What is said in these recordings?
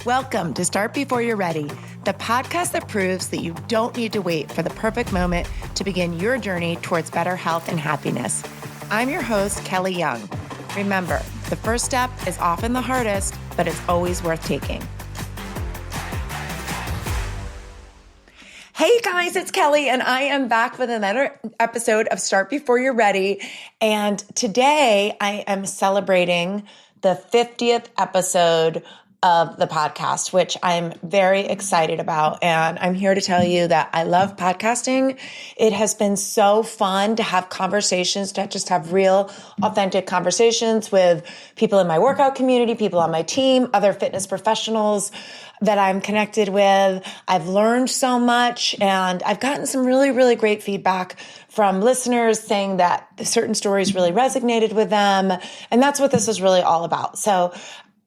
Welcome to Start Before You're Ready, the podcast that proves that you don't need to wait for the perfect moment to begin your journey towards better health and happiness. I'm your host, Kelly Young. Remember, the first step is often the hardest, but it's always worth taking. Hey guys, it's Kelly, and I am back with another episode of Start Before You're Ready. And today I am celebrating the 50th episode of the podcast, which I'm very excited about. And I'm here to tell you that I love podcasting. It has been so fun to have conversations, to just have real, authentic conversations with people in my workout community, people on my team, other fitness professionals that I'm connected with. I've learned so much, and I've gotten some really, really great feedback from listeners saying that certain stories really resonated with them. And that's what this is really all about. So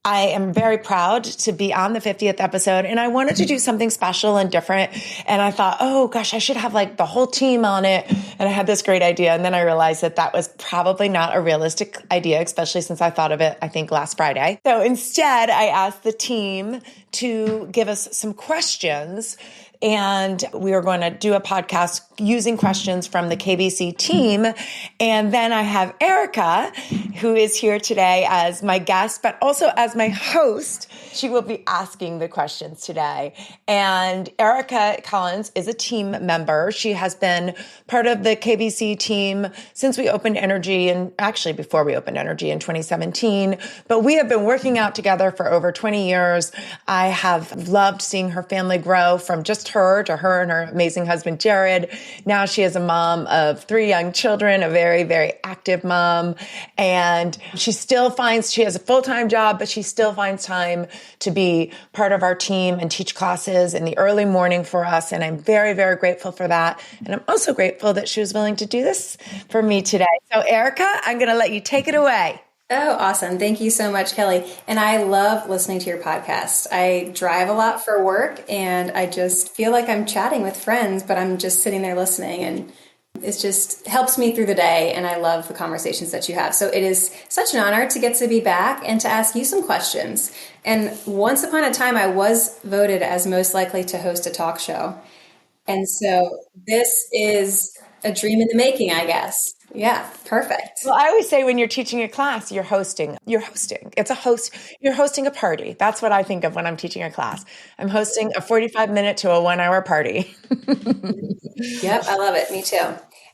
I am very proud to be on the 50th episode, and I wanted to do something special and different. And I thought, oh gosh, I should have like the whole team on it. And I had this great idea. And then I realized that that was probably not a realistic idea, especially since I thought of it, I think last Friday. So instead I asked the team to give us some questions, and we are going to do a podcast using questions from the KBC team. And then I have Erica, who is here today as my guest, but also as my host. She will be asking the questions today. And Erica Collins is a team member. She has been part of the KBC team since we opened Energy, and actually before we opened Energy in 2017. But we have been working out together for over 20 years. I have loved seeing her family grow from just her to her and her amazing husband, Jared. Now she is a mom of 3 young children, a very, very active mom. And she has a full-time job, but she still finds time to be part of our team and teach classes in the early morning for us. And I'm very, very grateful for that. And I'm also grateful that she was willing to do this for me today. So Erica, I'm going to let you take it away. Oh, awesome. Thank you so much, Kelly. And I love listening to your podcast. I drive a lot for work, and I just feel like I'm chatting with friends, but I'm just sitting there listening, and it just helps me through the day. And I love the conversations that you have. So it is such an honor to get to be back and to ask you some questions. And once upon a time, I was voted as most likely to host a talk show. And so this is a dream in the making, I guess. Yeah, perfect. Well, I always say when you're teaching a class, you're hosting. It's a host. You're hosting a party. That's what I think of when I'm teaching a class. I'm hosting a 45-minute to a 1-hour party. Yep, I love it. Me too.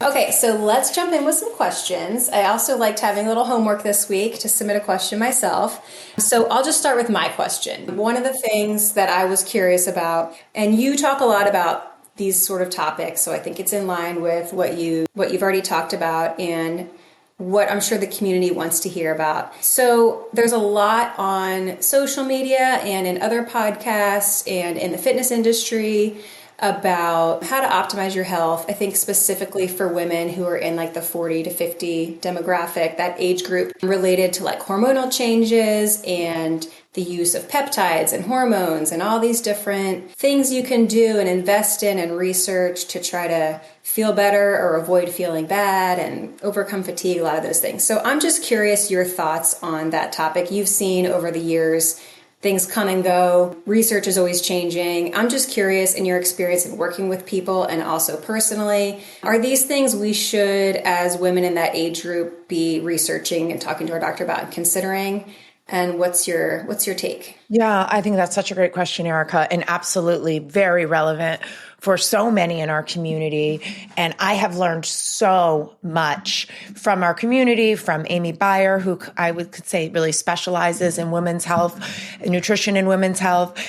Okay, so let's jump in with some questions. I also liked having a little homework this week to submit a question myself. So I'll just start with my question. One of the things that I was curious about, and you talk a lot about these sort of topics, so I think it's in line with what you've already talked about and what I'm sure the community wants to hear about. So there's a lot on social media and in other podcasts and in the fitness industry about how to optimize your health. I think specifically for women who are in like the 40 to 50 demographic, that age group, related to like hormonal changes and the use of peptides and hormones and all these different things you can do and invest in and research to try to feel better or avoid feeling bad and overcome fatigue, a lot of those things. So I'm just curious your thoughts on that topic. You've seen over the years things come and go. Research is always changing. I'm just curious, in your experience in working with people and also personally, are these things we should, as women in that age group, be researching and talking to our doctor about and considering? And what's your take? Yeah, I think that's such a great question, Erica, and absolutely very relevant for so many in our community. And I have learned so much from our community, from Amy Beyer, who I could say really specializes in women's health, nutrition in women's health.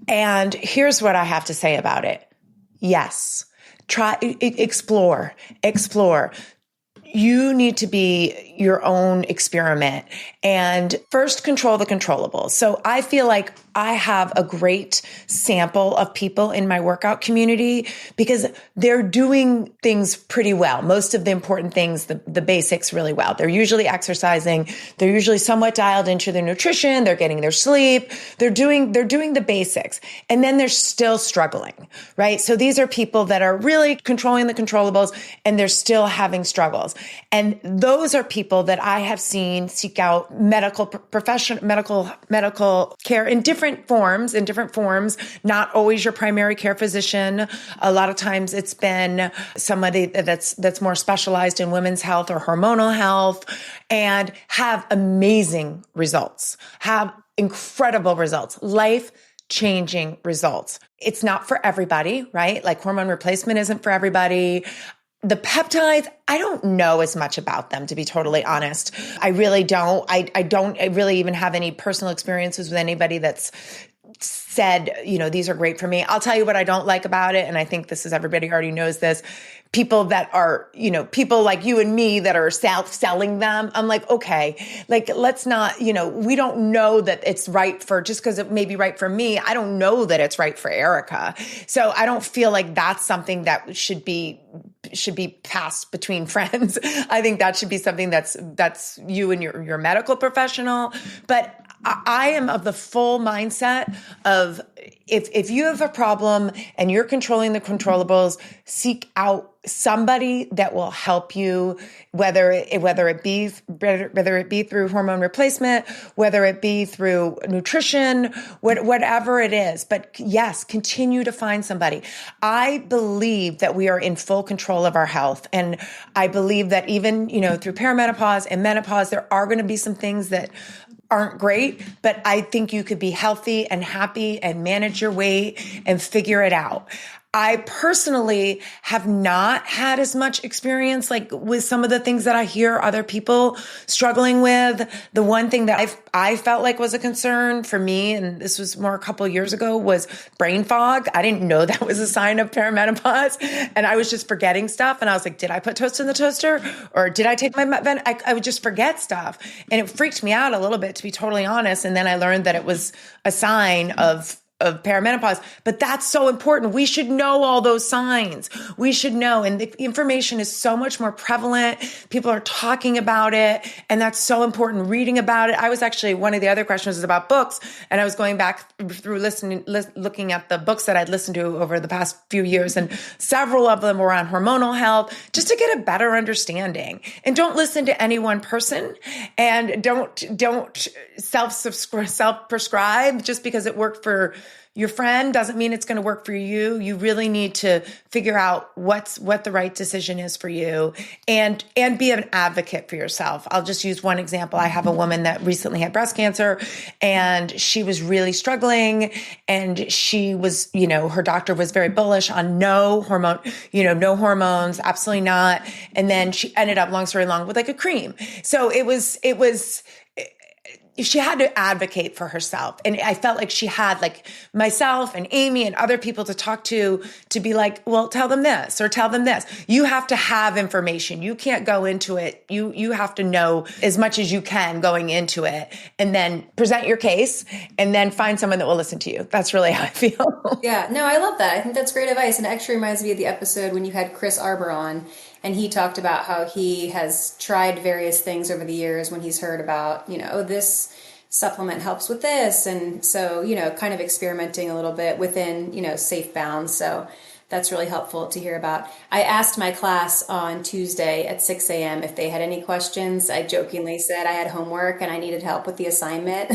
And here's what I have to say about it. Yes, explore. You need to be your own experiment and first control the controllables. So I feel like I have a great sample of people in my workout community because they're doing things pretty well. Most of the important things, the basics really well. They're usually exercising. They're usually somewhat dialed into their nutrition. They're getting their sleep. They're doing the basics. And then they're still struggling, right? So these are people that are really controlling the controllables and they're still having struggles. And those are people people that I have seen seek out medical care in different forms, not always your primary care physician. A lot of times it's been somebody that's more specialized in women's health or hormonal health, and have amazing results, have incredible results, life-changing results. It's not for everybody, right? Like hormone replacement isn't for everybody. The peptides, I don't know as much about them, to be totally honest. I really don't. I don't really even have any personal experiences with anybody that's said, these are great for me. I'll tell you what I don't like about it. And I think everybody already knows this. People that are, people like you and me that are selling them. I'm like, okay, like, let's not, we don't know that it's right just because it may be right for me. I don't know that it's right for Erica. So I don't feel like that's something that should be passed between friends. I think that should be something that's you and your medical professional. But I am of the full mindset of if you have a problem and you're controlling the controllables, seek out somebody that will help you, whether it be through hormone replacement, whether it be through nutrition, whatever it is. But yes, continue to find somebody. I believe that we are in full control of our health. And I believe that even, through perimenopause and menopause, there are going to be some things that aren't great, but I think you could be healthy and happy and manage your weight and figure it out. I personally have not had as much experience like with some of the things that I hear other people struggling with. The one thing that I felt like was a concern for me, and this was more a couple of years ago, was brain fog. I didn't know that was a sign of perimenopause, and I was just forgetting stuff. And I was like, did I put toast in the toaster, or did I take my I would just forget stuff, and it freaked me out a little bit, to be totally honest. And then I learned that it was a sign of perimenopause. But that's so important. We should know all those signs. We should know. And the information is so much more prevalent. People are talking about it. And that's so important, reading about it. I was actually, one of the other questions was about books. And I was going back through looking at the books that I'd listened to over the past few years. And several of them were on hormonal health, just to get a better understanding. And don't listen to any one person, and don't self-prescribe just because it worked for your friend doesn't mean it's going to work for you. You really need to figure out what the right decision is for you, and be an advocate for yourself. I'll just use one example. I have a woman that recently had breast cancer, and she was really struggling, and she was, her doctor was very bullish on no hormones, absolutely not. And then she ended up, long story long, with like a cream. So it was she had to advocate for herself. And I felt like she had like myself and Amy and other people to talk to be like, well, tell them this or tell them this. You have to have information. You can't go into it. You have to know as much as you can going into it, and then present your case, and then find someone that will listen to you. That's really how I feel. Yeah, no, I love that. I think that's great advice. And it actually reminds me of the episode when you had Chris Arbor on, and he talked about how he has tried various things over the years when he's heard about, this supplement helps with this. And so, kind of experimenting a little bit within, safe bounds. So that's really helpful to hear about. I asked my class on Tuesday at 6 a.m. if they had any questions. I jokingly said I had homework and I needed help with the assignment.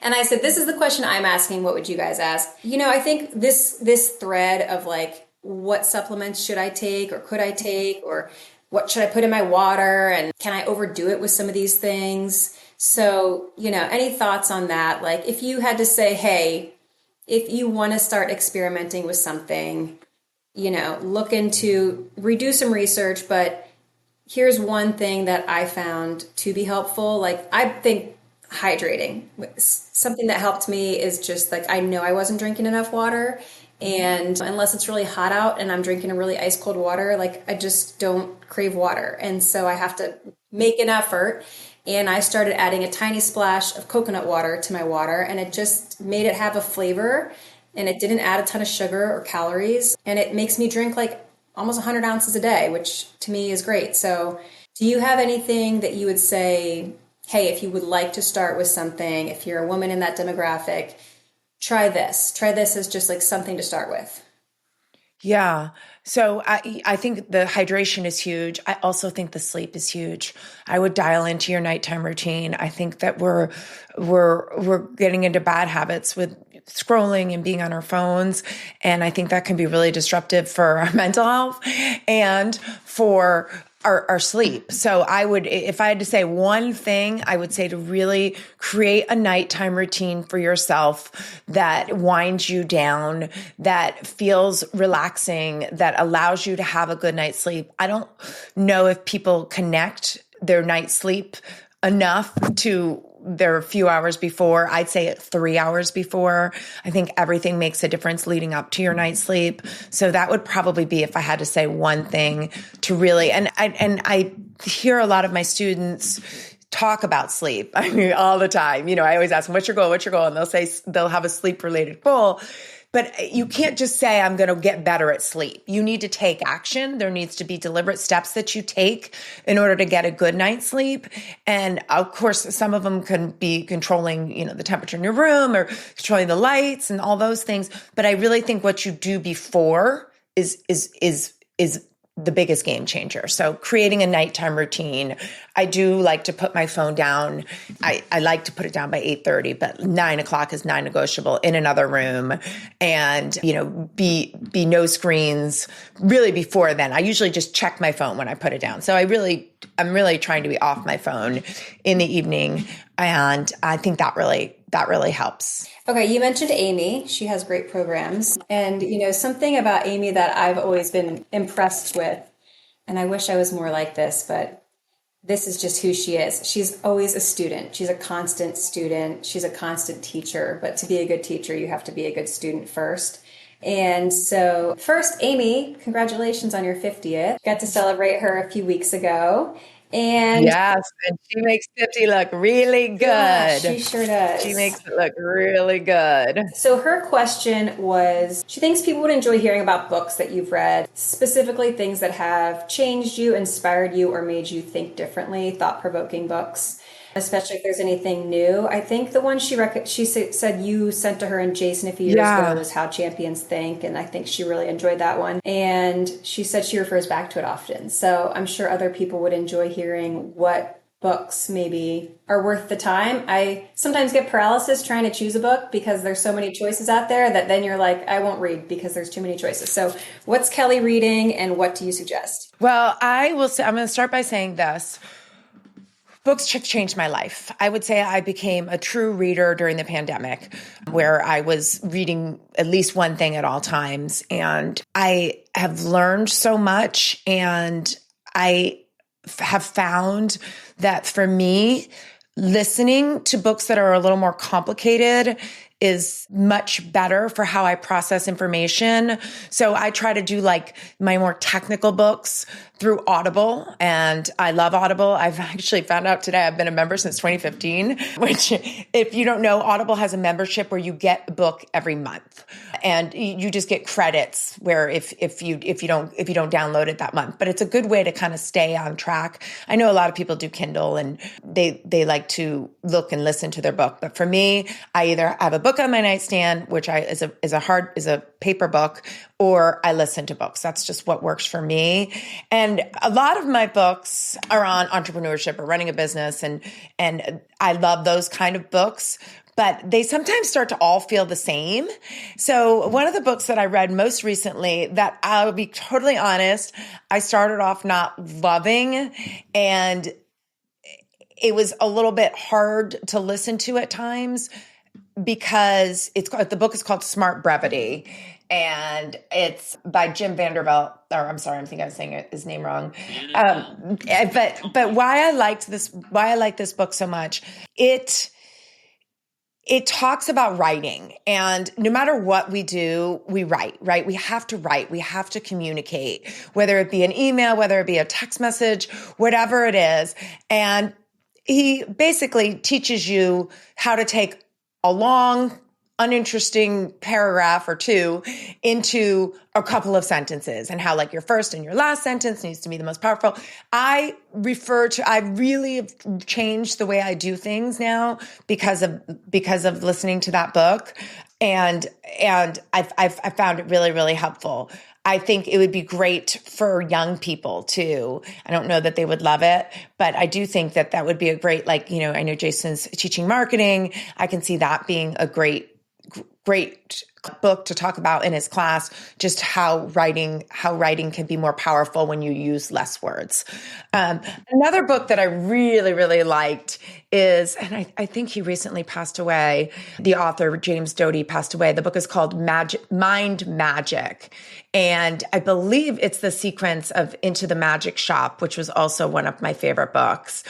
And I said, this is the question I'm asking. What would you guys ask? I think this thread of like, what supplements should I take, or could I take, or what should I put in my water, and can I overdo it with some of these things? So, any thoughts on that? Like, if you had to say, hey, if you want to start experimenting with something, redo some research, but here's one thing that I found to be helpful. Like, I think hydrating, something that helped me is just like, I know I wasn't drinking enough water. And unless it's really hot out and I'm drinking a really ice cold water, like I just don't crave water. And so I have to make an effort. And I started adding a tiny splash of coconut water to my water, and it just made it have a flavor, and it didn't add a ton of sugar or calories. And it makes me drink like almost 100 ounces a day, which to me is great. So do you have anything that you would say, hey, if you would like to start with something, if you're a woman in that demographic, try this as just like something to start with? Yeah. So I think the hydration is huge. I also think the sleep is huge. I would dial into your nighttime routine. I think that we're getting into bad habits with scrolling and being on our phones. And I think that can be really disruptive for our mental health and for our sleep. So I would, if I had to say one thing, I would say to really create a nighttime routine for yourself that winds you down, that feels relaxing, that allows you to have a good night's sleep. I don't know if people connect their night's sleep enough to their few hours before. I'd say 3 hours before. I think everything makes a difference leading up to your night's sleep. So that would probably be, if I had to say one thing to really, and I hear a lot of my students talk about sleep. I mean, all the time. I always ask them, what's your goal? What's your goal? And they'll say they'll have a sleep related goal. But you can't just say, I'm going to get better at sleep. You need to take action. There needs to be deliberate steps that you take in order to get a good night's sleep. And of course, some of them can be controlling, the temperature in your room or controlling the lights and all those things. But I really think what you do before is the biggest game changer. So creating a nighttime routine. I do like to put my phone down. I like to put it down by 8:30, but 9 o'clock is non-negotiable in another room, and, be no screens really before then. I usually just check my phone when I put it down. So I'm really trying to be off my phone in the evening. And I think that really helps. Okay, you mentioned Amy. She has great programs. And, something about Amy that I've always been impressed with, and I wish I was more like this, but this is just who she is. She's always a student. She's a constant student. She's a constant teacher. But to be a good teacher, you have to be a good student first. And so first, Amy, congratulations on your 50th. Got to celebrate her a few weeks ago. And yes, and she makes 50 look really good. Yeah, she sure does. She makes it look really good. So her question was, she thinks people would enjoy hearing about books that you've read, specifically things that have changed you, inspired you, or made you think differently, thought-provoking books, especially if there's anything new. I think the one she said you sent to her and Jason a few years ago was How Champions Think, and I think she really enjoyed that one. And she said she refers back to it often. So I'm sure other people would enjoy hearing what books maybe are worth the time. I sometimes get paralysis trying to choose a book because there's so many choices out there that then you're like, I won't read because there's too many choices. So what's Kelly reading and what do you suggest? Well, I'm going to start by saying this. Books changed my life. I would say I became a true reader during the pandemic, where I was reading at least one thing at all times. And I have learned so much, and I have found that for me, listening to books that are a little more complicated is much better for how I process information. So I try to do like my more technical books through Audible, and I love Audible. I've actually found out today I've been a member since 2015, which, if you don't know, Audible has a membership where you get a book every month, and you just get credits where if you don't download it that month. But it's a good way to kind of stay on track. I know a lot of people do Kindle and they like to look and listen to their book, but for me, I either have a book on my nightstand, which is a paper book, or I listen to books. That's just what works for me. And a lot of my books are on entrepreneurship or running a business, and I love those kind of books, but they sometimes start to all feel the same. So one of the books that I read most recently, that I'll be totally honest, I started off not loving, and it was a little bit hard to listen to at times, because the book is called Smart Brevity, and it's by Jim Vanderbilt. Or I'm sorry, I think I was saying his name wrong. But why I like this book so much, it talks about writing, and no matter what we do, we write, right? We have to write. We have to communicate, whether it be an email, whether it be a text message, whatever it is. And he basically teaches you how to take a long, uninteresting paragraph or two into a couple of sentences, and how like your first and your last sentence needs to be the most powerful. I really have changed the way I do things now because of listening to that book. And I've found it really, really helpful. I think it would be great for young people too. I don't know that they would love it, but I do think that that would be a great, like, I know Jason's teaching marketing. I can see that being a great book to talk about in his class, just how writing can be more powerful when you use less words. Another book that I really, really liked is, and I think he recently passed away, the author, James Doty, passed away. The book is called Mind Magic. And I believe it's the sequence of Into the Magic Shop, which was also one of my favorite books.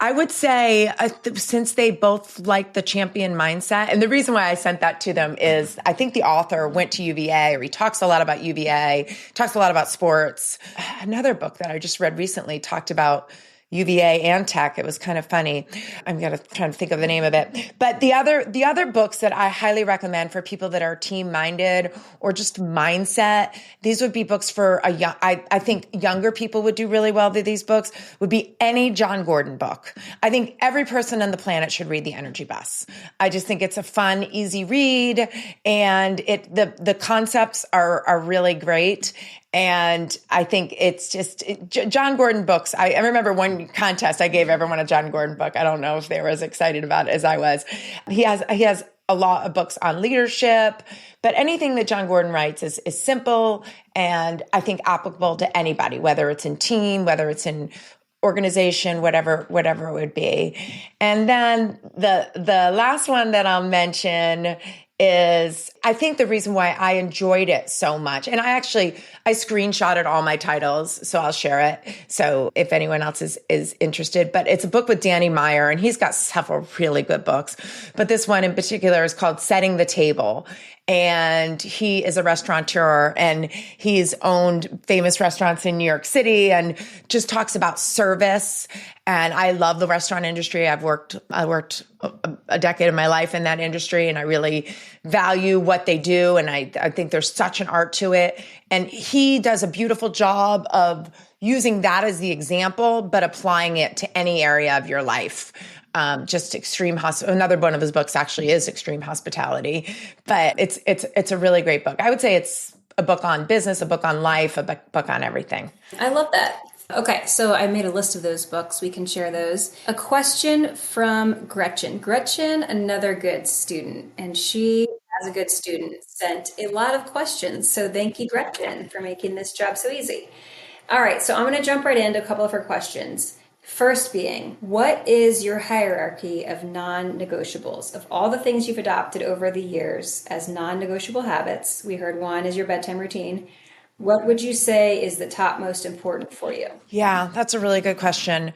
I would say, since they both like the champion mindset, and the reason why I sent that to them is I think the author went to UVA, or he talks a lot about UVA, talks a lot about sports. Another book that I just read recently talked about UVA and tech. It was kind of funny. I'm going to try to think of the name of it. But the other books that I highly recommend for people that are team minded or just mindset, these would be books for I think younger people would do really well with these books, would be any John Gordon book. I think every person on the planet should read The Energy Bus. I just think it's a fun, easy read, and the concepts are really great. And I think it's just John Gordon books. I remember one contest I gave everyone a John Gordon book. I don't know if they were as excited about it as I was. He has a lot of books on leadership, but anything that John Gordon writes is simple and I think applicable to anybody, whether it's in team, whether it's in organization, whatever it would be. And then the last one that I'll mention is, I think the reason why I enjoyed it so much, and I screenshotted all my titles, so I'll share it. So if anyone else is interested, but it's a book with Danny Meyer, and he's got several really good books. But this one in particular is called Setting the Table. And he is a restaurateur, and he's owned famous restaurants in New York City, and just talks about service. And I love the restaurant industry. I worked a decade of my life in that industry, and I really value what they do. And I think there's such an art to it. And he does a beautiful job of using that as the example, but applying it to any area of your life. Just another one of his books actually is Extreme Hospitality, but it's a really great book. I would say it's a book on business, a book on life, a book on everything. I love that. Okay, so I made a list of those books. We can share those. A question from Gretchen. Gretchen, another good student, and she, as a good student, sent a lot of questions. So thank you, Gretchen, for making this job so easy. All right, so I'm going to jump right into a couple of her questions. First being, what is your hierarchy of non-negotiables? Of all the things you've adopted over the years as non-negotiable habits, we heard one is your bedtime routine. What would you say is the top most important for you? Yeah, that's a really good question.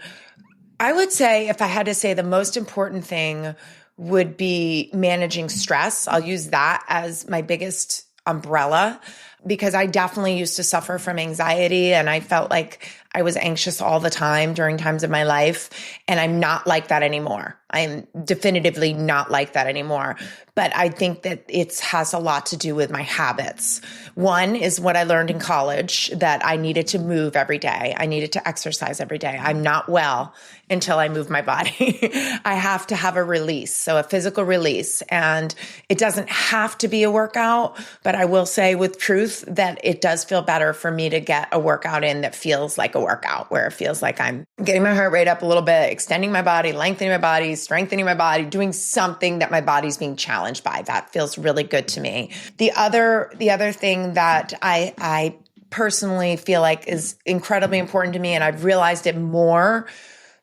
I would say, if I had to say, the most important thing would be managing stress. I'll use that as my biggest umbrella, because I definitely used to suffer from anxiety, and I felt like I was anxious all the time during times of my life. And I'm not like that anymore. I'm definitively not like that anymore. But I think that it has a lot to do with my habits. One is what I learned in college, that I needed to move every day. I needed to exercise every day. I'm not well until I move my body. I have to have a release, so a physical release. And it doesn't have to be a workout, but I will say with truth that it does feel better for me to get a workout in that feels like a workout, where it feels like I'm getting my heart rate up a little bit, extending my body, lengthening my body, strengthening my body, doing something that my body's being challenged by. That feels really good to me. The other thing that I personally feel like is incredibly important to me, and I've realized it more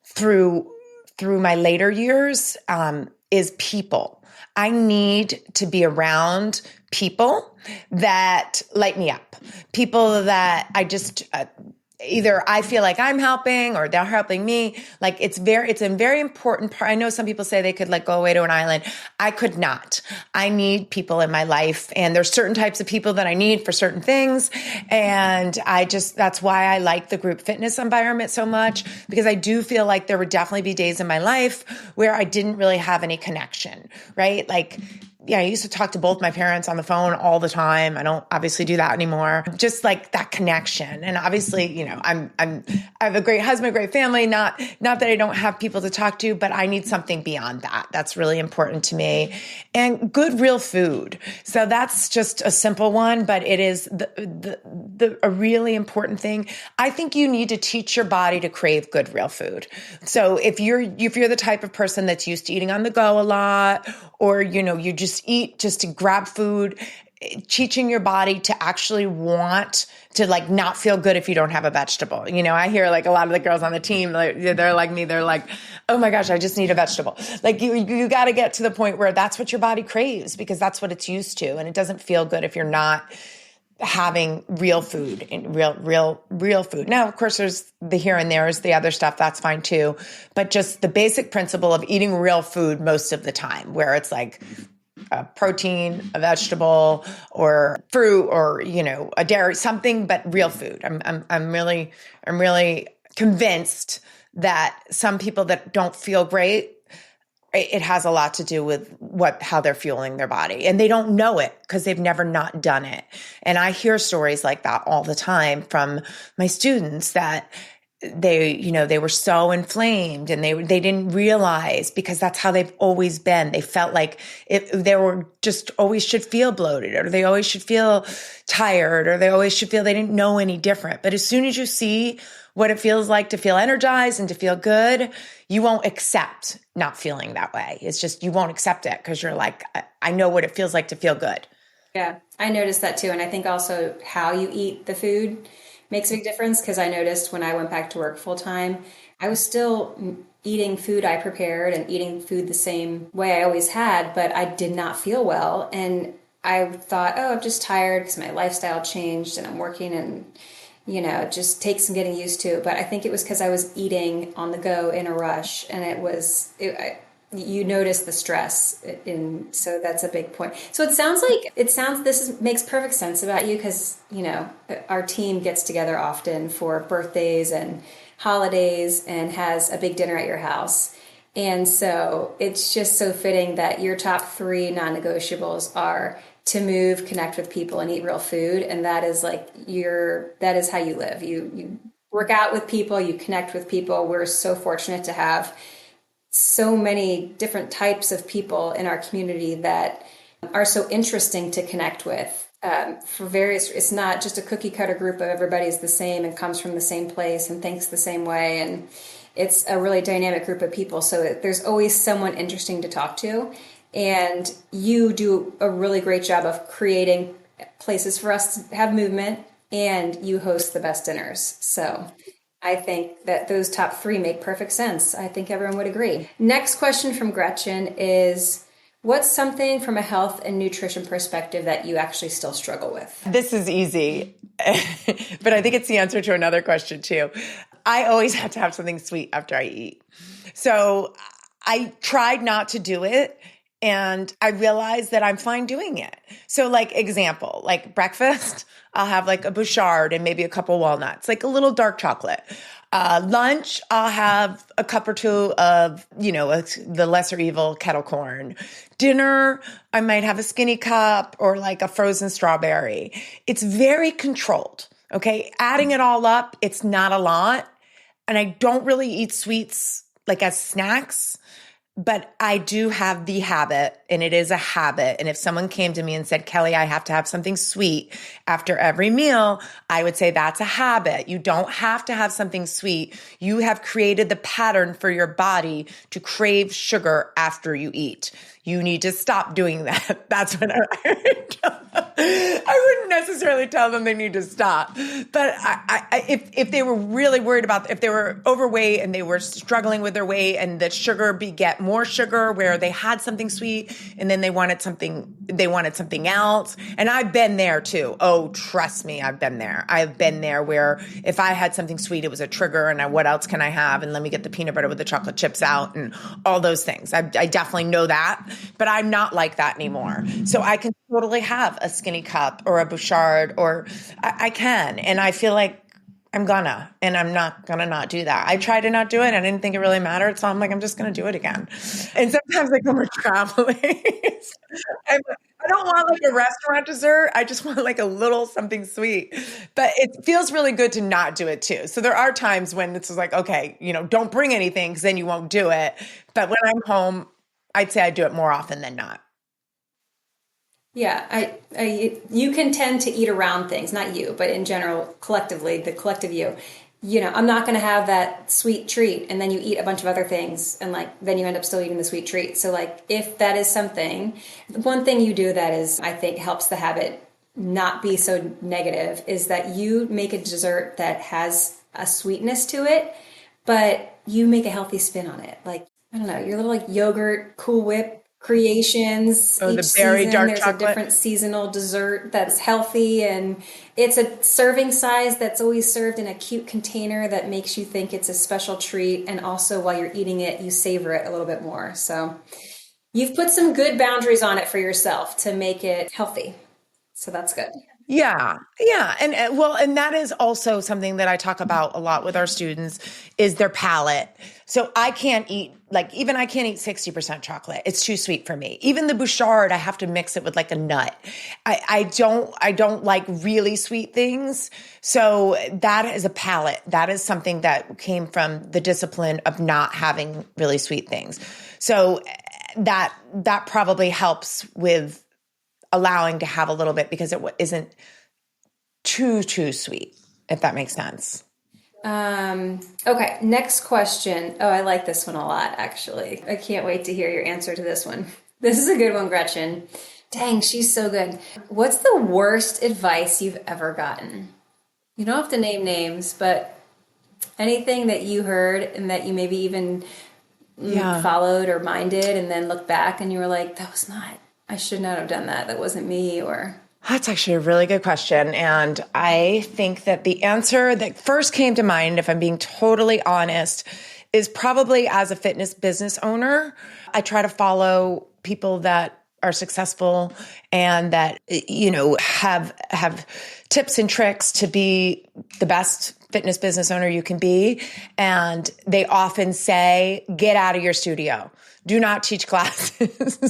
through my later years, is people. I need to be around people that light me up, people that I just either I feel like I'm helping or they're helping me. Like it's a very important part. I know some people say they could like go away to an island. I could not. I need people in my life, and there's certain types of people that I need for certain things. And that's why I like the group fitness environment so much, because I do feel like there would definitely be days in my life where I didn't really have any connection, right? Like, yeah, I used to talk to both my parents on the phone all the time. I don't obviously do that anymore. Just like that connection. And obviously, I have a great husband, a great family, not that I don't have people to talk to, but I need something beyond that. That's really important to me. And good, real food. So that's just a simple one, but it is the a really important thing. I think you need to teach your body to crave good real food. So if you're the type of person that's used to eating on the go a lot, or you just eat just to grab food, teaching your body to actually want to like not feel good if you don't have a vegetable. I hear like a lot of the girls on the team, they're like me. They're like, oh my gosh, I just need a vegetable. Like you got to get to the point where that's what your body craves, because that's what it's used to. And it doesn't feel good if you're not having real food and real food. Now, of course, there's the here and there's the other stuff. That's fine too. But just the basic principle of eating real food most of the time, where it's like a protein, a vegetable, or fruit, or a dairy, something, but real food. I'm really convinced that some people that don't feel great, it has a lot to do with how they're fueling their body, and they don't know it because they've never not done it. And I hear stories like that all the time from my students that they were so inflamed and they didn't realize, because that's how they've always been. They felt like they were just always should feel bloated, or they always should feel tired, or they always should feel they didn't know any different. But as soon as you see what it feels like to feel energized and to feel good, you won't accept not feeling that way. It's just, you won't accept it because you're like, I know what it feels like to feel good. Yeah, I noticed that too. And I think also how you eat the food makes a big difference, because I noticed when I went back to work full time, I was still eating food I prepared and eating food the same way I always had, but I did not feel well. And I thought, oh, I'm just tired because my lifestyle changed and I'm working, and it just takes some getting used to. But I think it was because I was eating on the go in a rush, and you notice the stress, so that's a big point. So makes perfect sense about you, because our team gets together often for birthdays and holidays and has a big dinner at your house, and so it's just so fitting that your top 3 non-negotiables are to move, connect with people, and eat real food. And that is that is how you live. You work out with people, you connect with people. We're so fortunate to have so many different types of people in our community that are so interesting to connect with. It's not just a cookie cutter group of everybody's the same and comes from the same place and thinks the same way. And it's a really dynamic group of people. So there's always someone interesting to talk to. And you do a really great job of creating places for us to have movement, and you host the best dinners. So I think that those top 3 make perfect sense. I think everyone would agree. Next question from Gretchen is, what's something from a health and nutrition perspective that you actually still struggle with? This is easy, but I think it's the answer to another question too. I always have to have something sweet after I eat. So I tried not to do it, and I realized that I'm fine doing it. So like example, like breakfast, I'll have like a Bouchard and maybe a couple walnuts, like a little dark chocolate. Lunch, I'll have a cup or 2 of, the lesser evil kettle corn. Dinner, I might have a skinny cup or like a frozen strawberry. It's very controlled. Okay. Adding it all up, it's not a lot. And I don't really eat sweets like as snacks. But I do have the habit, and it is a habit. And if someone came to me and said, Kelly, I have to have something sweet after every meal, I would say that's a habit. You don't have to have something sweet. You have created the pattern for your body to crave sugar after you eat. You need to stop doing that. That's what I wouldn't necessarily tell them they need to stop. But if they were really worried about, if they were overweight and they were struggling with their weight and the sugar beget more sugar, where they had something sweet and then they wanted something else. And I've been there too. Oh, trust me, I've been there. I've been there where if I had something sweet, it was a trigger, and what else can I have? And let me get the peanut butter with the chocolate chips out and all those things. I definitely know that. But I'm not like that anymore. So I can totally have a skinny cup or a Bouchard, or I can. And I feel like I'm not gonna not do that. I tried to not do it. I didn't think it really mattered. So I'm like, I'm just going to do it again. And sometimes like when we're traveling, I don't want like a restaurant dessert. I just want like a little something sweet, but it feels really good to not do it too. So there are times when it's like, okay, don't bring anything because then you won't do it. But when I'm home, I'd say I do it more often than not. Yeah, you can tend to eat around things, not you, but in general, collectively, the collective you. I'm not going to have that sweet treat, and then you eat a bunch of other things, and like then you end up still eating the sweet treat. So like if that is something, one thing you do that is I think helps the habit not be so negative is that you make a dessert that has a sweetness to it, but you make a healthy spin on it. Like I don't know, your little like yogurt Cool Whip creations. Oh, the Each berry season dark there's a chocolate. different seasonal dessert that's healthy, and it's a serving size that's always served in a cute container that makes you think it's a special treat, and also while you're eating it you savor it a little bit more. So you've put some good boundaries on it for yourself to make it healthy, so that's good. Yeah. Yeah. And that is also something that I talk about a lot with our students is their palate. So I can't eat, even I can't eat 60% chocolate. It's too sweet for me. Even the Bouchard, I have to mix it with like a nut. I don't like really sweet things. So that is a palate. That is something that came from the discipline of not having really sweet things. So that probably helps with allowing to have a little bit because it isn't too sweet, if that makes sense. Okay, next question. Oh, I like this one a lot, actually. I can't wait to hear your answer to this one. This is a good one, Gretchen. Dang, she's so good. What's the worst advice you've ever gotten? You don't have to name names, but anything that you heard and that you maybe even followed or minded and then look back and you were like, I should not have done that. That wasn't me, or... That's actually a really good question. And I think that the answer that first came to mind, if I'm being totally honest, is probably as a fitness business owner. I try to follow people that are successful and that, have tips and tricks to be the best fitness business owner you can be. And they often say, get out of your studio. Do not teach classes.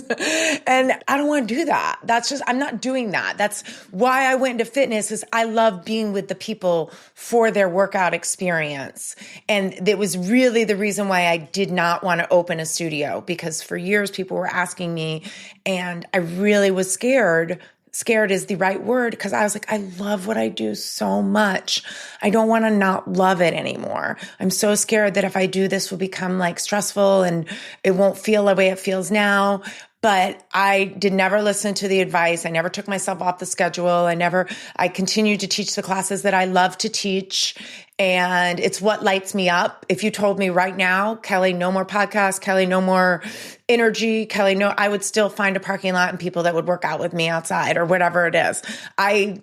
And I don't want to do that. I'm not doing that. That's why I went into fitness is I love being with the people for their workout experience. And it was really the reason why I did not want to open a studio because for years people were asking me and I really was scared. Scared is the right word because I was like, I love what I do so much. I don't want to not love it anymore. I'm so scared that if I do this will become like stressful and it won't feel the way it feels now. But I did never listen to the advice. I never took myself off the schedule. I continued to teach the classes that I love to teach. And it's what lights me up. If you told me right now, Kelly, no more podcasts, Kelly, no more energy, Kelly, no, I would still find a parking lot and people that would work out with me outside or whatever it is.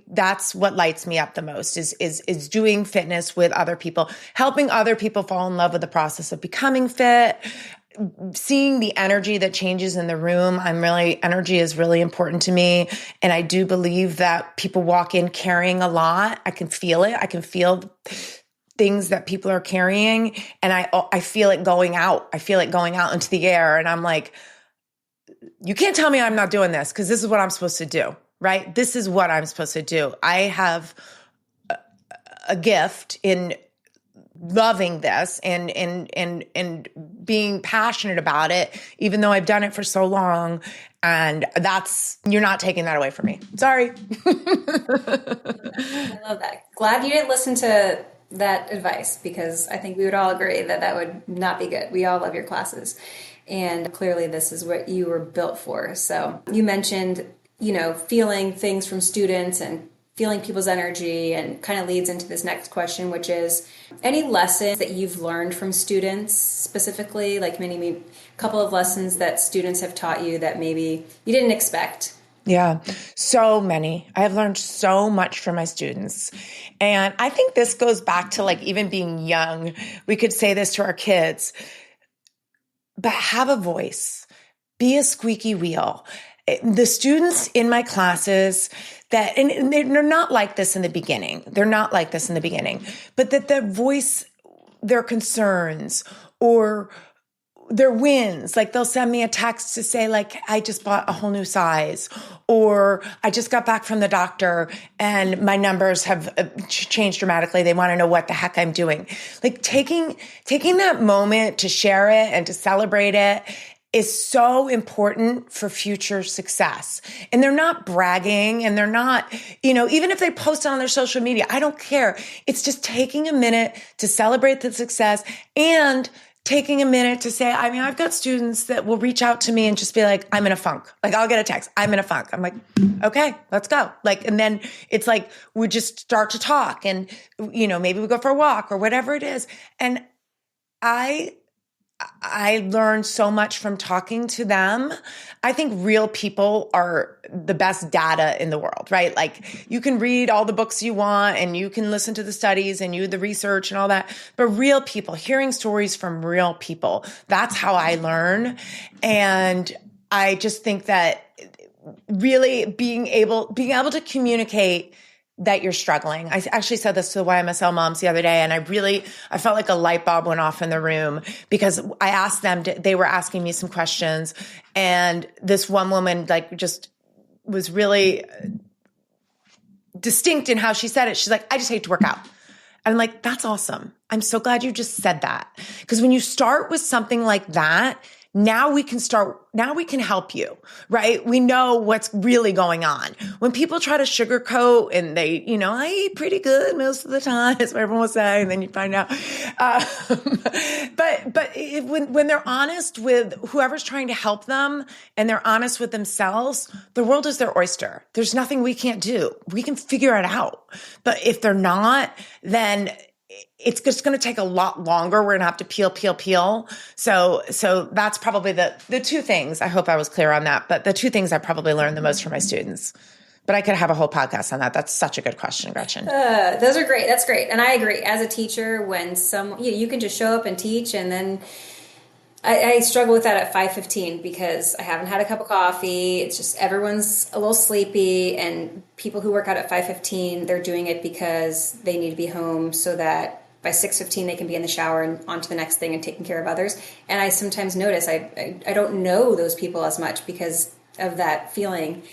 That's what lights me up the most is doing fitness with other people, helping other people fall in love with the process of becoming fit, seeing the energy that changes in the room. Energy is really important to me. And I do believe that people walk in carrying a lot. I can feel it. I can feel things that people are carrying. And I feel it going out. I feel it going out into the air. And I'm like, you can't tell me I'm not doing this because this is what I'm supposed to do, right? This is what I'm supposed to do. I have a gift in loving this and being passionate about it, even though I've done it for so long. And you're not taking that away from me. Sorry. I love that. Glad you didn't listen to that advice because I think we would all agree that would not be good. We all love your classes. And clearly this is what you were built for. So you mentioned, feeling things from students and feeling people's energy, and kind of leads into this next question, which is any lessons that you've learned from students specifically, like maybe a couple of lessons that students have taught you that maybe you didn't expect? Yeah, so many. I have learned so much from my students. And I think this goes back to like even being young. We could say this to our kids, but have a voice, be a squeaky wheel. The students in my classes and they're not like this in the beginning. They're not like this in the beginning, but that their voice, their concerns or their wins, like they'll send me a text to say like, I just bought a whole new size, or I just got back from the doctor and my numbers have changed dramatically. They want to know what the heck I'm doing. Like taking that moment to share it and to celebrate it is so important for future success. And they're not bragging and they're not, even if they post it on their social media, I don't care. It's just taking a minute to celebrate the success and taking a minute to say, I've got students that will reach out to me and just be like, I'm in a funk. Like I'll get a text, I'm in a funk. I'm like, okay, let's go. Like, and then it's like, we just start to talk and, maybe we go for a walk or whatever it is. And I learned so much from talking to them. I think real people are the best data in the world, right? Like you can read all the books you want and you can listen to the studies and the research and all that, but real people, hearing stories from real people, that's how I learn. And I just think that really being able to communicate that you're struggling. I actually said this to the YMSL moms the other day, and I felt like a light bulb went off in the room because I asked them, they were asking me some questions, and this one woman just was really distinct in how she said it. She's like, I just hate to work out. And I'm like, that's awesome. I'm so glad you just said that. Because when you start with something like that, now we can help you, right? We know what's really going on. When people try to sugarcoat and they, I eat pretty good most of the time, that's what everyone will say, and then you find out. When they're honest with whoever's trying to help them and they're honest with themselves, the world is their oyster. There's nothing we can't do. We can figure it out. But if they're not, then it's just going to take a lot longer. We're going to have to peel. So that's probably the two things. I hope I was clear on that. But the two things I probably learned the most from my students. But I could have a whole podcast on that. That's such a good question, Gretchen. Those are great. That's great. And I agree. As a teacher, when you can just show up and teach, and then I struggle with that at 5:15 because I haven't had a cup of coffee. It's just everyone's a little sleepy, and people who work out at 5:15, they're doing it because they need to be home so that by 6:15 they can be in the shower and on to the next thing and taking care of others. And I sometimes notice I don't know those people as much because of that feeling.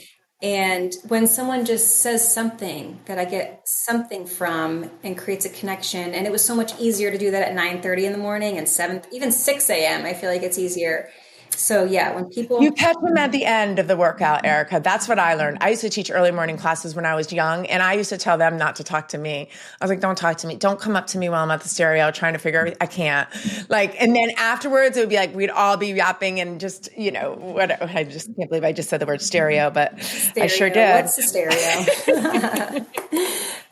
And when someone just says something that I get something from and creates a connection, and it was so much easier to do that at 9:30 in the morning and 7, even 6 a.m. I feel like it's easier. So yeah, when people... You catch them at the end of the workout, Erica. That's what I learned. I used to teach early morning classes when I was young, and I used to tell them not to talk to me. I was like, don't talk to me. Don't come up to me while I'm at the stereo trying to figure out, I can't. And then afterwards it would be like, we'd all be yapping and just, whatever. I just can't believe I just said the word stereo, but stereo. I sure did. What's the stereo?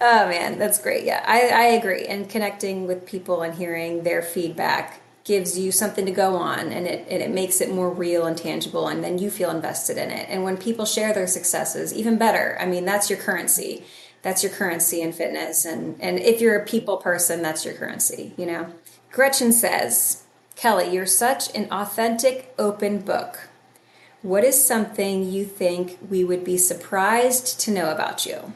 Oh man, that's great. Yeah, I agree. And connecting with people and hearing their feedback gives you something to go on, and it makes it more real and tangible, and then you feel invested in it. And when people share their successes, even better. I mean, that's your currency. That's your currency in fitness. And if you're a people person, that's your currency, Gretchen says, Kelly, you're such an authentic, open book. What is something you think we would be surprised to know about you?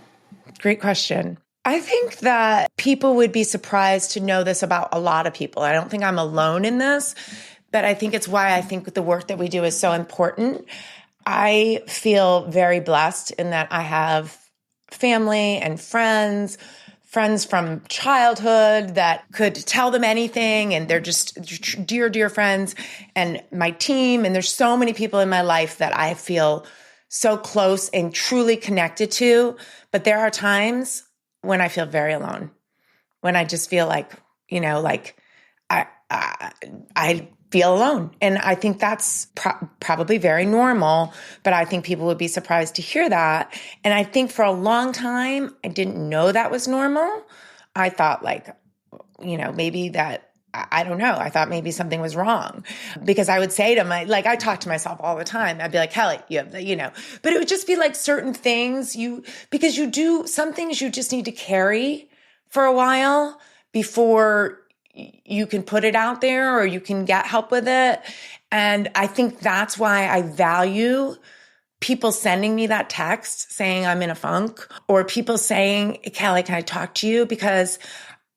Great question. I think that people would be surprised to know this about a lot of people. I don't think I'm alone in this, but I think it's why I think the work that we do is so important. I feel very blessed in that I have family and friends from childhood that could tell them anything, and they're just dear, dear friends, and my team. And there's so many people in my life that I feel so close and truly connected to. But there are times when I feel very alone, when I just feel like, I feel alone. And I think that's probably very normal, but I think people would be surprised to hear that. And I think for a long time, I didn't know that was normal. I thought maybe that, I don't know. I thought maybe something was wrong because I would say to I talk to myself all the time. I'd be like, Kelly, you have but it would just be like certain things because you do some things you just need to carry for a while before you can put it out there or you can get help with it. And I think that's why I value people sending me that text saying I'm in a funk, or people saying, Kelly, can I talk to you? Because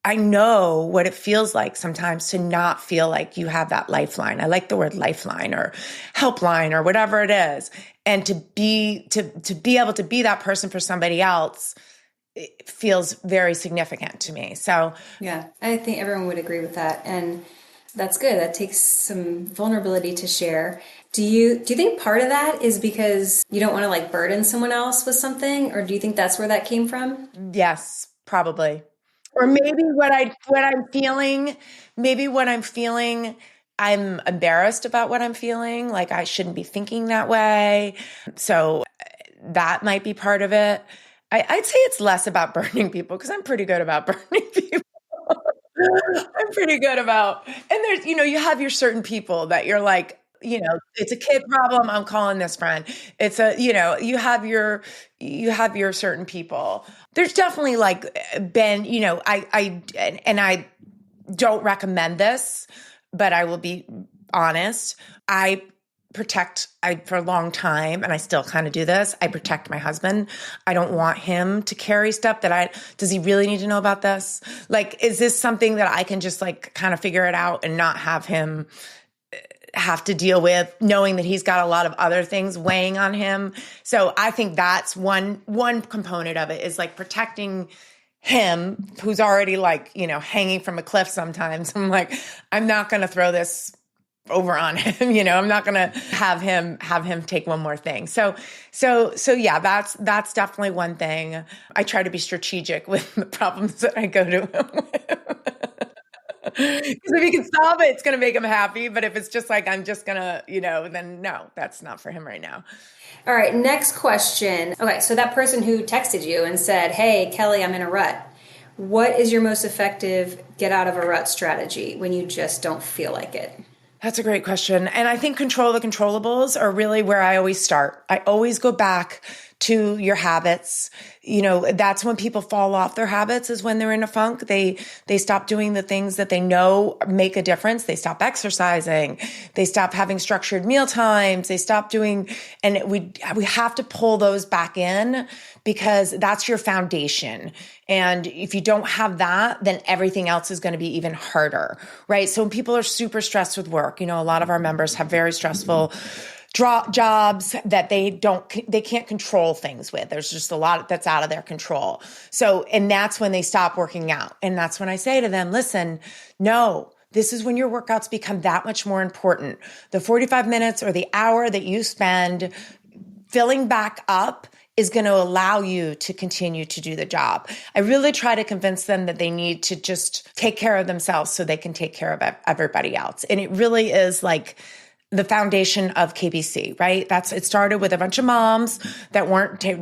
I know what it feels like sometimes to not feel like you have that lifeline. I like the word lifeline or helpline or whatever it is. And to be able to be that person for somebody else, it feels very significant to me. So yeah, I think everyone would agree with that. And That's good. That takes some vulnerability to share. Do you think part of that is because you don't want to like burden someone else with something, or do you think that's where that came from? Yes, probably. Or maybe what I'm feeling, I'm embarrassed about what I'm feeling. Like I shouldn't be thinking that way. So that might be part of it. I'd say it's less about burning people because I'm pretty good about burning people. I'm pretty good about, and there's, you have your certain people that you're like, it's a kid problem. I'm calling this friend. It's you have your certain people. There's definitely like been, I don't recommend this, but I will be honest. For a long time, and I still kind of do this. I protect my husband. I don't want him to carry stuff does he really need to know about this? Like, is this something that I can just like kind of figure it out and not have him have to deal with, knowing that he's got a lot of other things weighing on him? So I think that's one component of it, is like protecting him, who's already like, hanging from a cliff sometimes. I'm like, I'm not going to throw this over on him. I'm not going to have him take one more thing. So yeah, that's definitely one thing. I try to be strategic with the problems that I go to him with. Because if he can solve it, it's going to make him happy. But if it's just like, I'm just going to, then no, that's not for him right now. All right, next question. Okay, so that person who texted you and said, "Hey, Kelly, I'm in a rut." What is your most effective get out of a rut strategy when you just don't feel like it? That's a great question. And I think control the controllables are really where I always start. I always go back to your habits. That's when people fall off their habits, is when they're in a funk. They stop doing the things that they know make a difference. They stop exercising. They stop having structured meal times. They stop doing, and we have to pull those back in, because that's your foundation. And if you don't have that, then everything else is going to be even harder, right? So when people are super stressed with work, a lot of our members have very stressful jobs that they can't control things with. There's just a lot that's out of their control. So, and that's when they stop working out. And that's when I say to them, listen, no, this is when your workouts become that much more important. The 45 minutes or the hour that you spend filling back up is going to allow you to continue to do the job. I really try to convince them that they need to just take care of themselves so they can take care of everybody else. And it really is like the foundation of KBC, right? It started with a bunch of moms that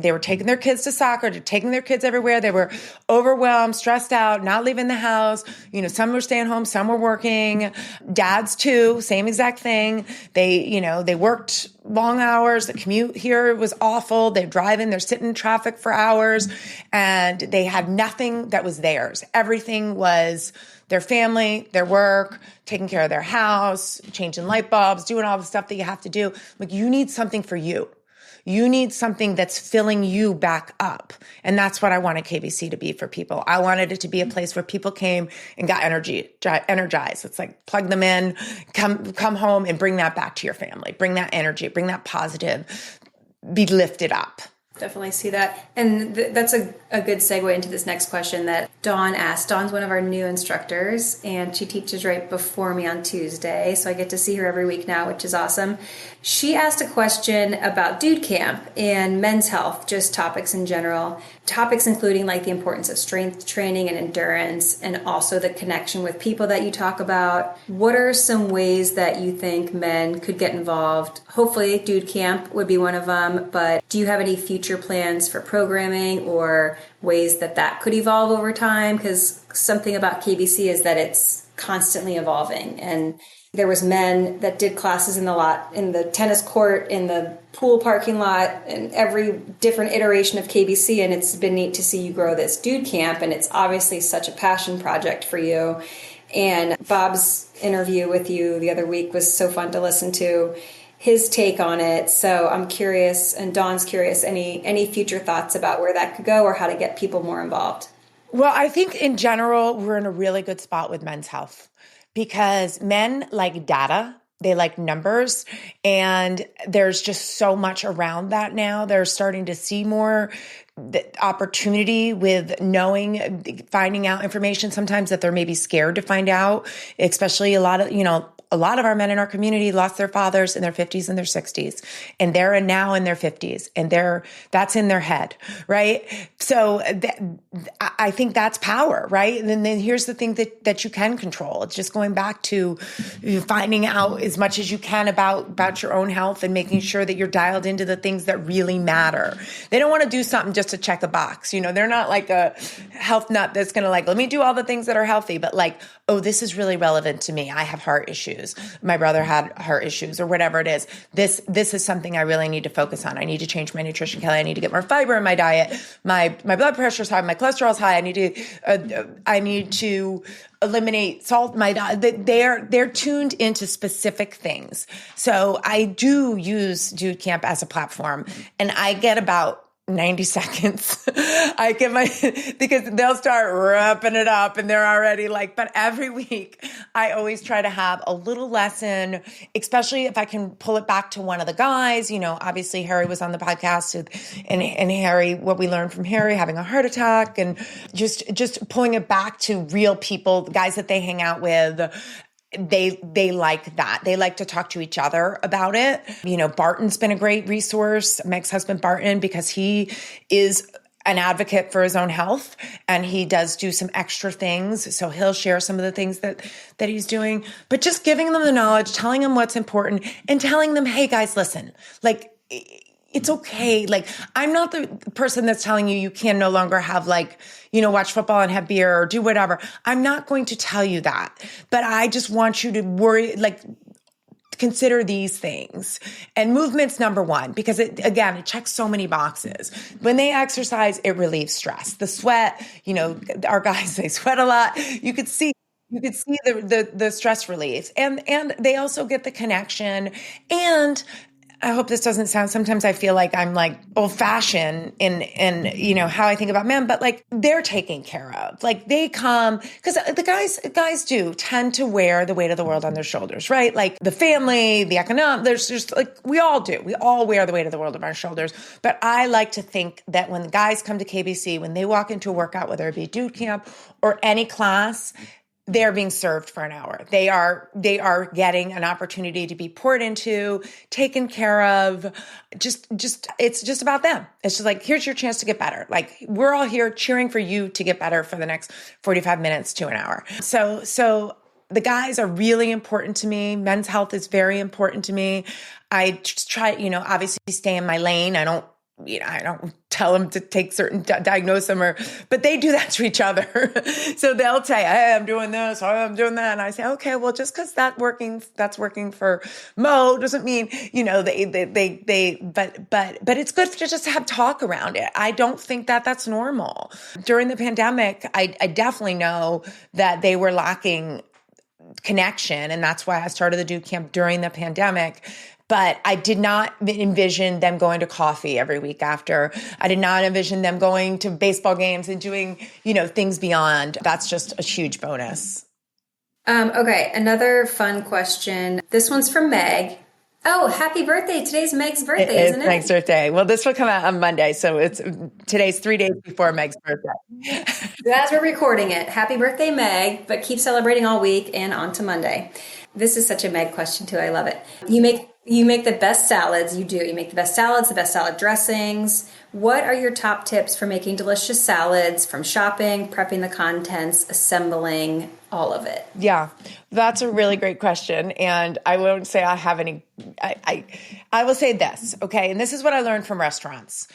they were taking their kids to soccer, taking their kids everywhere. They were overwhelmed, stressed out, not leaving the house. Some were staying home, some were working. Dads too, same exact thing. They worked long hours. The commute here was awful. They're driving, they're sitting in traffic for hours, and they had nothing that was theirs. Everything was their family, their work, taking care of their house, changing light bulbs, doing all the stuff that you have to do. Like, you need something for you. You need something that's filling you back up. And that's what I wanted KBC to be for people. I wanted it to be a place where people came and got energized. It's like, plug them in, come home and bring that back to your family. Bring that energy, bring that positive, be lifted up. Definitely see that. And that's a good segue into this next question that Dawn asked. Dawn's one of our new instructors, and she teaches right before me on Tuesday. So I get to see her every week now, which is awesome. She asked a question about dude camp and men's health, just topics in general. Topics including like the importance of strength training and endurance, and also the connection with people that you talk about. What are some ways that you think men could get involved? Hopefully dude camp would be one of them, but do you have any future plans for programming or ways that could evolve over time? Because something about KBC is that it's constantly evolving, and there was men that did classes in the tennis court, in the pool parking lot, and every different iteration of KBC. And it's been neat to see you grow this dude camp. And it's obviously such a passion project for you. And Bob's interview with you the other week was so fun to listen to, his take on it. So I'm curious, and Dawn's curious, any future thoughts about where that could go or how to get people more involved? Well, I think in general, we're in a really good spot with men's health, because men like data. they like numbers. And there's just so much around that now. They're starting to see more opportunity with finding out information sometimes that they're maybe scared to find out, especially a lot of our men in our community lost their fathers in their 50s and their 60s, and they're now in their 50s, and that's in their head, right? So I think that's power, right? And then here's the thing that you can control. It's just going back to finding out as much as you can about your own health and making sure that you're dialed into the things that really matter. They don't want to do something just to check a box. They're not like a health nut that's going to let me do all the things that are healthy, but oh, this is really relevant to me. I have heart issues. My brother had heart issues, or whatever it is. This is something I really need to focus on. I need to change my nutrition, Kelly. I need to get more fiber in my diet. My blood pressure is high. My cholesterol is high. I need to eliminate salt in my diet. They're tuned into specific things. So I do use Dude Camp as a platform, and I get about 90 seconds. I get because they'll start wrapping it up and they're already but every week I always try to have a little lesson, especially if I can pull it back to one of the guys. Obviously Harry was on the podcast and Harry, what we learned from Harry having a heart attack, and just pulling it back to real people, the guys that they hang out with. They like that. They like to talk to each other about it. Barton's been a great resource, Meg's husband Barton, because he is an advocate for his own health and he does do some extra things. So he'll share some of the things that he's doing, but just giving them the knowledge, telling them what's important, and telling them, hey guys, listen, it's okay. I'm not the person that's telling you can no longer have watch football and have beer or do whatever. I'm not going to tell you that, but I just want you to consider these things. And movement's number one, because it checks so many boxes. When they exercise, it relieves stress. The sweat, our guys, they sweat a lot. You could see the stress relief, and they also get the connection. And I hope this doesn't sound, sometimes I feel like I'm old fashioned in how I think about men, but they're taken care of. They come, because the guys do tend to wear the weight of the world on their shoulders, right? The family, the economic, there's just we all do. We all wear the weight of the world on our shoulders. But I like to think that when the guys come to KBC, when they walk into a workout, whether it be Dude Camp or any class, they're being served for an hour. They are getting an opportunity to be poured into, taken care of. It's just about them. It's just here's your chance to get better. We're all here cheering for you to get better for the next 45 minutes to an hour. So the guys are really important to me. Men's health is very important to me. I just try, obviously stay in my lane. I don't tell them to take certain, diagnose them, but they do that to each other. So they'll say, hey, I'm doing this, I'm doing that. And I say, okay, well, just because that's working for Mo doesn't mean, but it's good to just have talk around it. I don't think that that's normal. During the pandemic, I definitely know that they were lacking connection. And that's why I started the Dude Camp during the pandemic. But I did not envision them going to coffee every week after. I did not envision them going to baseball games and doing, things beyond. That's just a huge bonus. Okay, another fun question. This one's from Meg. Oh, happy birthday. Today's Meg's birthday, isn't it? Meg's birthday. Well, this will come out on Monday, so today's 3 days before Meg's birthday. So as we're recording it, happy birthday, Meg, but keep celebrating all week and on to Monday. This is such a Meg question too. I love it. You make the best salads. You do. You make the best salads, the best salad dressings. What are your top tips for making delicious salads, from shopping, prepping the contents, assembling, all of it? Yeah, that's a really great question. And I won't say I have any, I will say this, okay? And this is what I learned from restaurants.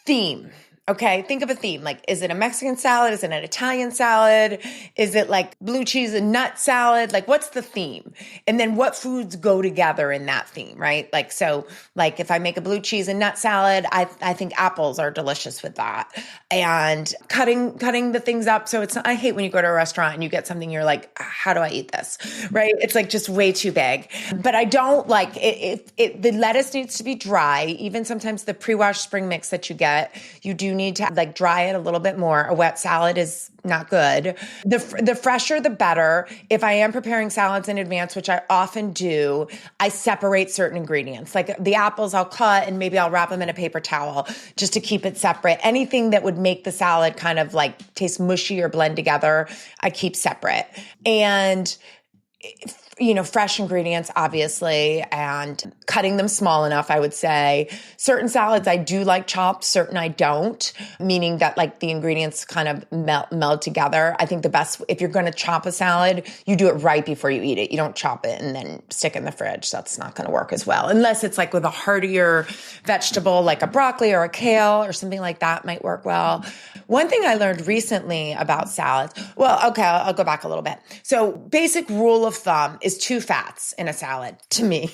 Theme. Okay, think of a theme. Is it a Mexican salad? Is it an Italian salad? Is it blue cheese and nut salad? What's the theme? And then what foods go together in that theme, right? If I make a blue cheese and nut salad, I think apples are delicious with that. And cutting the things up. So it's not, I hate when you go to a restaurant and you get something, you're like, how do I eat this? Right? It's just way too big. But I don't the lettuce needs to be dry. Even sometimes the pre-washed spring mix that you get, you do need to like dry it a little bit more. A wet salad is not good. The fresher, the better. If I am preparing salads in advance, which I often do, I separate certain ingredients. Like the apples I'll cut and maybe I'll wrap them in a paper towel just to keep it separate. Anything that would make the salad kind of like taste mushy or blend together, I keep separate. And fresh ingredients, obviously, and cutting them small enough, I would say. Certain salads I do like chopped, certain I don't, meaning that like the ingredients kind of meld together. I think the best, if you're going to chop a salad, you do it right before you eat it. You don't chop it and then stick it in the fridge. That's not going to work as well. Unless it's like with a heartier vegetable, like a broccoli or a kale or something like that might work well. One thing I learned recently about salads, I'll go back a little bit. So basic rule of thumb is 2 fats in a salad to me.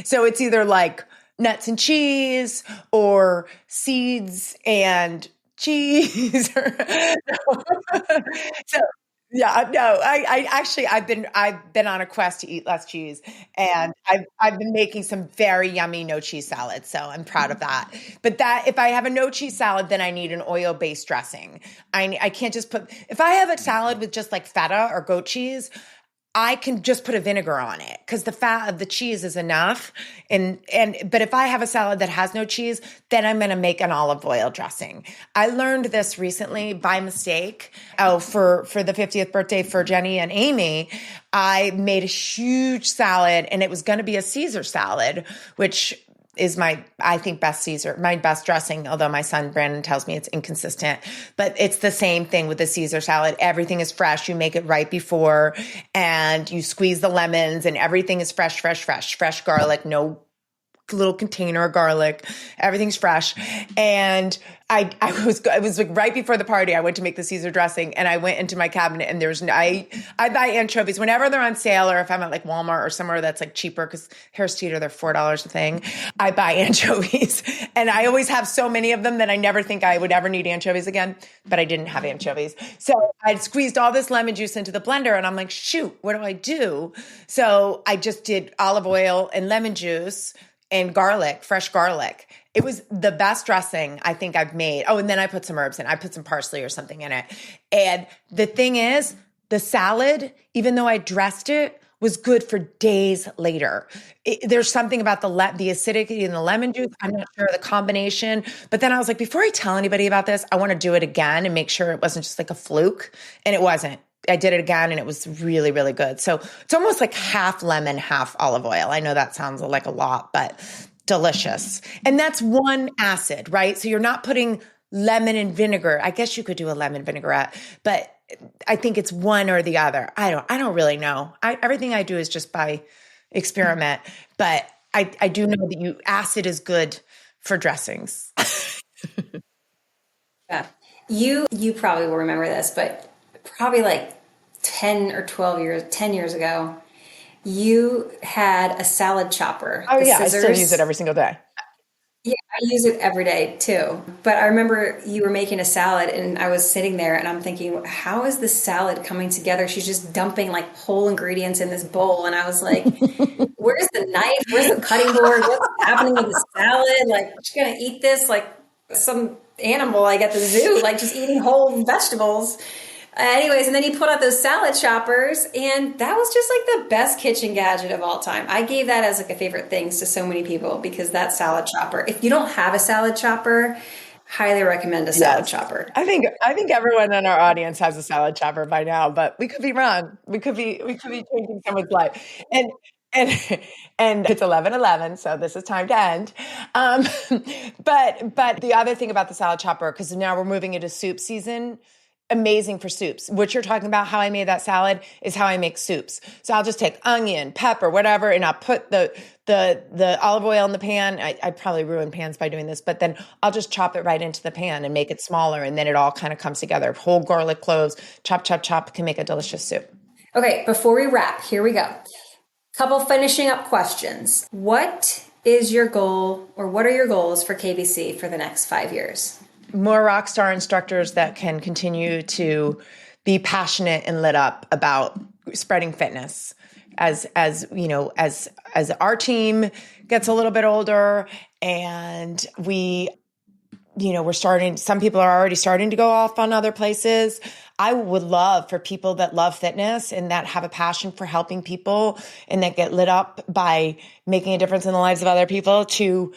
So it's either like nuts and cheese or seeds and cheese. So yeah, no, I actually, I've been on a quest to eat less cheese, and I've been making some very yummy no cheese salads. So I'm proud of that. But if I have a no cheese salad, then I need an oil-based dressing. I can't just if I have a salad with just like feta or goat cheese, I can just put a vinegar on it because the fat of the cheese is enough. But if I have a salad that has no cheese, then I'm going to make an olive oil dressing. I learned this recently by mistake. For the 50th birthday for Jenny and Amy, I made a huge salad and it was going to be a Caesar salad, which is my best dressing, although my son Brandon tells me it's inconsistent. But it's the same thing with the Caesar salad. Everything is fresh. You make it right before and you squeeze the lemons and everything is fresh garlic, no little container of garlic. Everything's fresh. And it was like right before the party, I went to make the Caesar dressing and I went into my cabinet and I buy anchovies whenever they're on sale or if I'm at like Walmart or somewhere that's like cheaper because Harris Teeter, they're $4 a thing. I buy anchovies and I always have so many of them that I never think I would ever need anchovies again, but I didn't have anchovies. So I squeezed all this lemon juice into the blender and I'm like, shoot, what do I do? So I just did olive oil and lemon juice and garlic, fresh garlic. It was the best dressing I think I've made. Oh, and then I put some herbs in. I put some parsley or something in it. And the thing is, the salad, even though I dressed it, was good for days later. There's something about the acidity in the lemon juice. I'm not sure the combination. But then I was like, before I tell anybody about this, I want to do it again and make sure it wasn't just like a fluke. And it wasn't. I did it again and it was really, really good. So it's almost like half lemon, half olive oil. I know that sounds like a lot, but delicious. And that's one acid, right? So you're not putting lemon and vinegar. I guess you could do a lemon vinaigrette, but I think it's one or the other. I don't really know. Everything I do is just by experiment, but I do know that acid is good for dressings. Yeah. You probably will remember this, but probably like 10 years ago, you had a salad chopper. Oh yeah, scissors. I still use it every single day. Yeah, I use it every day too. But I remember you were making a salad and I was sitting there and I'm thinking, how is this salad coming together? She's just dumping like whole ingredients in this bowl. And I was like, where's the knife? Where's the cutting board? What's happening with the salad? Like, she's going to eat this like some animal like at the zoo, like just eating whole vegetables. Anyways, and then you put out those salad choppers, and that was just like the best kitchen gadget of all time. I gave that as like a favorite things to so many people because that salad chopper. If you don't have a salad chopper, highly recommend a salad chopper. I think everyone in our audience has a salad chopper by now, but we could be wrong. We could be changing someone's life. And it's 11:11, so this is time to end. But the other thing about the salad chopper, because now we're moving into soup season. Amazing for soups. What you're talking about, how I made that salad, is how I make soups. So I'll just take onion, pepper, whatever, and I'll put the olive oil in the pan. I probably ruin pans by doing this, but then I'll just chop it right into the pan and make it smaller, and then it all kind of comes together. Whole garlic cloves, chop, chop, chop, can make a delicious soup. Okay, before we wrap, here we go. Couple finishing up questions. What is your goal, or what are your goals for KBC for the next 5 years? More rock star instructors that can continue to be passionate and lit up about spreading fitness. As our team gets a little bit older and we some people are already starting to go off on other places. I would love for people that love fitness and that have a passion for helping people and that get lit up by making a difference in the lives of other people to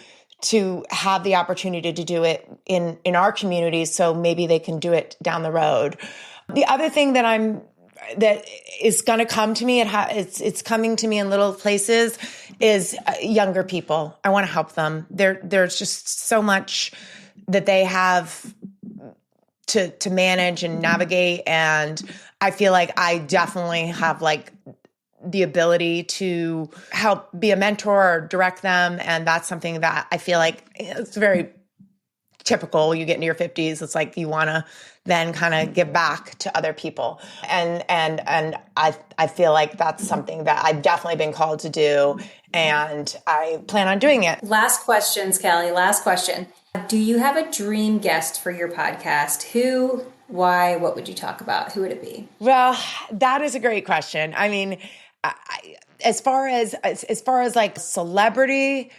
have the opportunity to do it in our communities. So maybe they can do it down the road. The other thing that is going to come to me, it's coming to me in little places, is younger people. I want to help them. There's just so much that they have to manage and navigate. And I feel like I definitely have like the ability to help be a mentor or direct them. And that's something that I feel like it's very typical. You get into your 50s, it's like you want to then kind of give back to other people. And I feel like that's something that I've definitely been called to do, and I plan on doing it. Last questions, Kelly. Last question. Do you have a dream guest for your podcast? Who, why, what would you talk about? Who would it be? Well, that is a great question. I mean, as far as like celebrity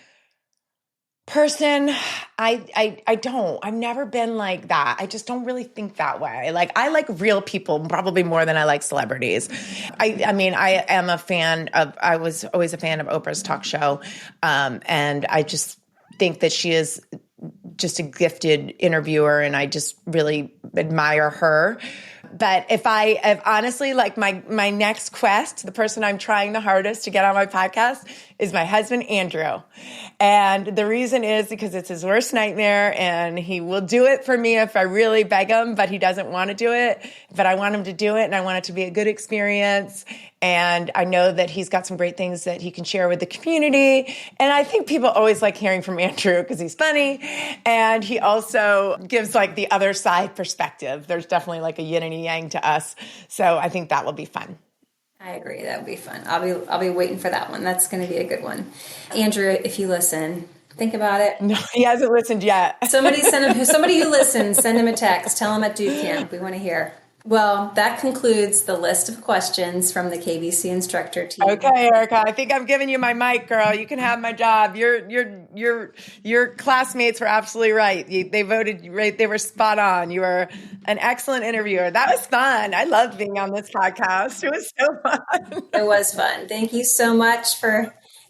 person, I've never been like that. I just don't really think that way. Like, I like real people probably more than I like celebrities. I mean, I was always a fan of Oprah's talk show. And I just think that she is just a gifted interviewer, and I just really admire her. But if honestly, like my next quest, the person I'm trying the hardest to get on my podcast is my husband, Andrew. And the reason is because it's his worst nightmare, and he will do it for me if I really beg him, but he doesn't want to do it. But I want him to do it, and I want it to be a good experience. And I know that he's got some great things that he can share with the community. And I think people always like hearing from Andrew because he's funny. And he also gives like the other side perspective. There's definitely like a yin and a yang to us. So I think that will be fun. I agree. That would be fun. I'll be waiting for that one. That's going to be a good one. Andrew, if you listen, think about it. No, he hasn't listened yet. Somebody who listens, send him a text. Tell him at Dude Camp. We want to hear. Well, that concludes the list of questions from the KBC instructor team. Okay, Erica, I think I'm giving you my mic, girl. You can have my job. Your classmates were absolutely right. They voted right. They were spot on. You were an excellent interviewer. That was fun. I loved being on this podcast. It was so fun. It was fun. Thank you so much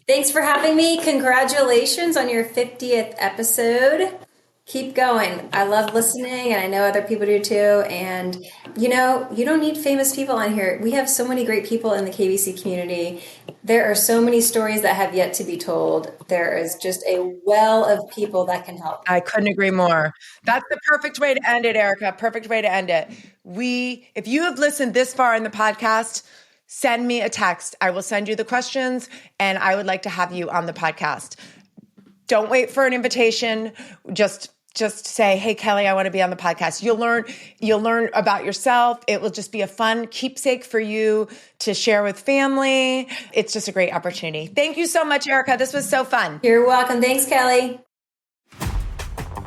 thanks for having me. Congratulations on your 50th episode. Keep going. I love listening, and I know other people do too. And, you don't need famous people on here. We have so many great people in the KBC community. There are so many stories that have yet to be told. There is just a well of people that can help. I couldn't agree more. That's the perfect way to end it, Erica. Perfect way to end it. If you have listened this far in the podcast, send me a text. I will send you the questions, and I would like to have you on the podcast. Don't wait for an invitation. Just say, hey, Kelly, I want to be on the podcast. You'll learn about yourself. It will just be a fun keepsake for you to share with family. It's just a great opportunity. Thank you so much, Erica. This was so fun. You're welcome. Thanks, Kelly.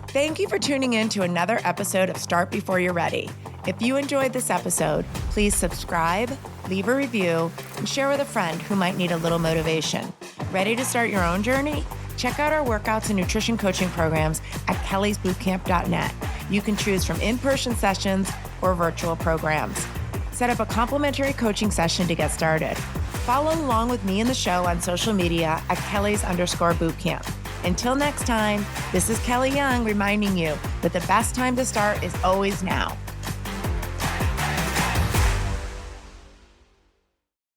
Thank you for tuning in to another episode of Start Before You're Ready. If you enjoyed this episode, please subscribe, leave a review, and share with a friend who might need a little motivation. Ready to start your own journey? Check out our workouts and nutrition coaching programs at kellysbootcamp.net. You can choose from in-person sessions or virtual programs. Set up a complimentary coaching session to get started. Follow along with me and the show on social media at Kellys_bootcamp. Until next time, this is Kelly Young reminding you that the best time to start is always now.